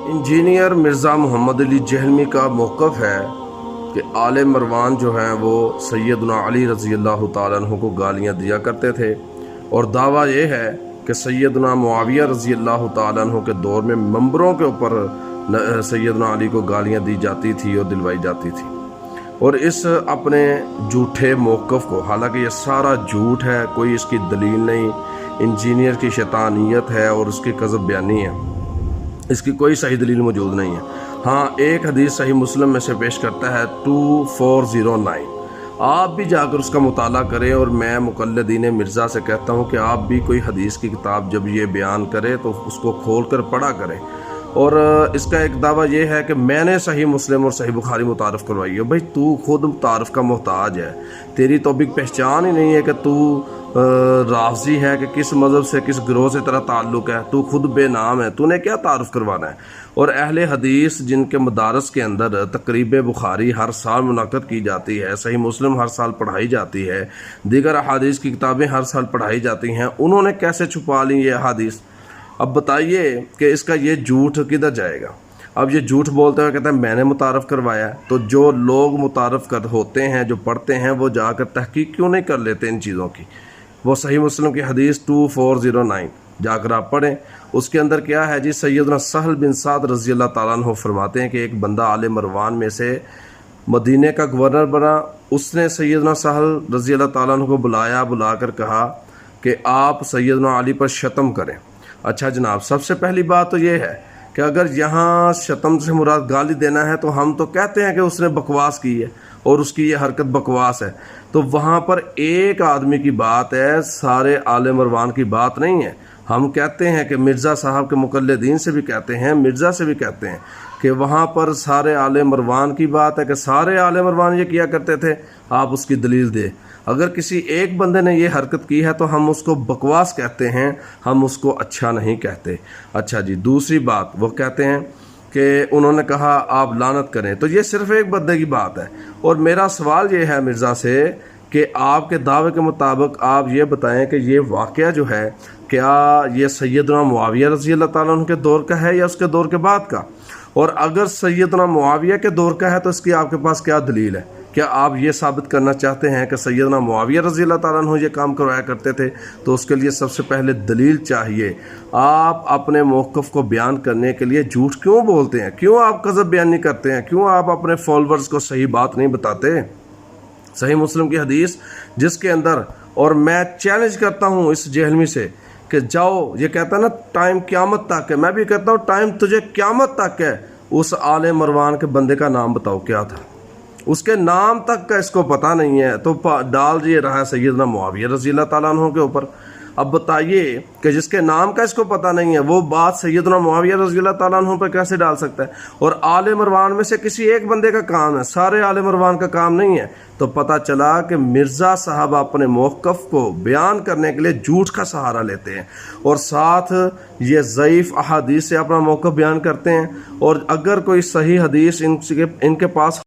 Engineer Mirza Muhammad علی جہلمی کا موقف ہے کہ آل مروان جو ہیں وہ سیدنا علی رضی اللہ تعالیٰ عنہ کو گالیاں دیا کرتے تھے، اور دعویٰ یہ ہے کہ سیدنا معاویہ رضی اللہ تعالیٰ عنہ کے دور میں ممبروں کے اوپر سیدنا علی کو گالیاں دی جاتی تھی اور دلوائی جاتی تھی۔ اور اس اپنے جھوٹے موقف کو، حالانکہ یہ سارا جھوٹ ہے، کوئی اس کی دلیل نہیں، انجینئر کی شیطانیت ہے اور اس کی کذب بیانی ہے، اس کی کوئی صحیح دلیل موجود نہیں ہے۔ ہاں، ایک حدیث صحیح مسلم میں سے پیش کرتا ہے 2409، آپ بھی جا کر اس کا مطالعہ کریں، اور میں مقلدین مرزا سے کہتا ہوں کہ آپ بھی کوئی حدیث کی کتاب جب یہ بیان کرے تو اس کو کھول کر پڑھا کریں۔ اور اس کا ایک دعویٰ یہ ہے کہ میں نے صحیح مسلم اور صحیح بخاری متعارف کروائی ہے۔ بھائی تو خود متعارف کا محتاج ہے، تیری تو ابھی پہچان ہی نہیں ہے کہ تو رافضی ہے کہ کس مذہب سے، کس گروہ سے تیرا تعلق ہے، تو خود بے نام ہے، تو نے کیا تعارف کروانا ہے؟ اور اہل حدیث جن کے مدارس کے اندر تقریب بخاری ہر سال منعقد کی جاتی ہے، صحیح مسلم ہر سال پڑھائی جاتی ہے، دیگر احادیث کی کتابیں ہر سال پڑھائی جاتی ہیں، انہوں نے کیسے چھپا لی یہ احادیث؟ اب بتائیے کہ اس کا یہ جھوٹ کدھر جائے گا؟ اب یہ جھوٹ بولتے ہوئے کہتا ہے میں نے متعارف کروایا ہے، تو جو لوگ متعارف ہوتے ہیں، جو پڑھتے ہیں، وہ جا کر تحقیق کیوں نہیں کر لیتے ان چیزوں کی؟ وہ صحیح مسلم کی حدیث 2409 جا کر آپ پڑھیں، اس کے اندر کیا ہے جی؟ سیدنا سہل بن سعد رضی اللہ تعالیٰ عنہ فرماتے ہیں کہ ایک بندہ آل مروان میں سے مدینے کا گورنر بنا، اس نے سیدنا سہل رضی اللہ تعالیٰ عنہ کو بلا کر کہا کہ آپ سیدنا علی پر شتم کریں۔ اچھا جناب، سب سے پہلی بات تو یہ ہے کہ اگر یہاں شتم سے مراد گالی دینا ہے تو ہم تو کہتے ہیں کہ اس نے بکواس کی ہے اور اس کی یہ حرکت بکواس ہے، تو وہاں پر ایک آدمی کی بات ہے، سارے آل مروان کی بات نہیں ہے۔ ہم کہتے ہیں کہ مرزا صاحب کے مقلدین سے بھی کہتے ہیں، مرزا سے بھی کہتے ہیں کہ وہاں پر سارے آل مروان کی بات ہے کہ سارے آل مروان یہ کیا کرتے تھے، آپ اس کی دلیل دیں۔ اگر کسی ایک بندے نے یہ حرکت کی ہے تو ہم اس کو بکواس کہتے ہیں، ہم اس کو اچھا نہیں کہتے۔ اچھا جی، دوسری بات وہ کہتے ہیں کہ انہوں نے کہا آپ لعنت کریں، تو یہ صرف ایک بندے کی بات ہے۔ اور میرا سوال یہ ہے مرزا سے کہ آپ کے دعوے کے مطابق آپ یہ بتائیں کہ یہ واقعہ جو ہے کیا یہ سیدنا معاویہ رضی اللہ تعالیٰ عنہ کے دور کا ہے یا اس کے دور کے بعد کا؟ اور اگر سیدنا معاویہ کے دور کا ہے تو اس کی آپ کے پاس کیا دلیل ہے؟ کیا آپ یہ ثابت کرنا چاہتے ہیں کہ سیدنا معاویہ رضی اللہ تعالیٰ عنہ یہ کام کروایا کرتے تھے؟ تو اس کے لیے سب سے پہلے دلیل چاہیے۔ آپ اپنے موقف کو بیان کرنے کے لیے جھوٹ کیوں بولتے ہیں؟ کیوں آپ کذب بیانی کرتے ہیں؟ کیوں آپ اپنے فالورز کو صحیح بات نہیں بتاتے؟ صحیح مسلم کی حدیث جس کے اندر، اور میں چیلنج کرتا ہوں اس جہلمی سے کہ جاؤ، یہ کہتا ہے نا ٹائم قیامت تک ہے، میں بھی کہتا ہوں ٹائم تجھے قیامت تک ہے، اس آل مروان کے بندے کا نام بتاؤ کیا تھا؟ اس کے نام تک کا اس کو پتہ نہیں ہے، تو ڈال دیے رہا ہے سیدنا معاویہ رضی اللہ تعالیٰ عنہ کے اوپر۔ اب بتائیے کہ جس کے نام کا اس کو پتہ نہیں ہے وہ بات سیدنا معاویہ رضی اللہ تعالیٰ عنہ پہ کیسے ڈال سکتا ہے؟ اور آل مروان میں سے کسی ایک بندے کا کام ہے، سارے آل مروان کا کام نہیں ہے۔ تو پتہ چلا کہ مرزا صاحب اپنے موقف کو بیان کرنے کے لیے جھوٹ کا سہارا لیتے ہیں، اور ساتھ یہ ضعیف احادیث سے اپنا موقف بیان کرتے ہیں، اور اگر کوئی صحیح حدیث ان کے پاس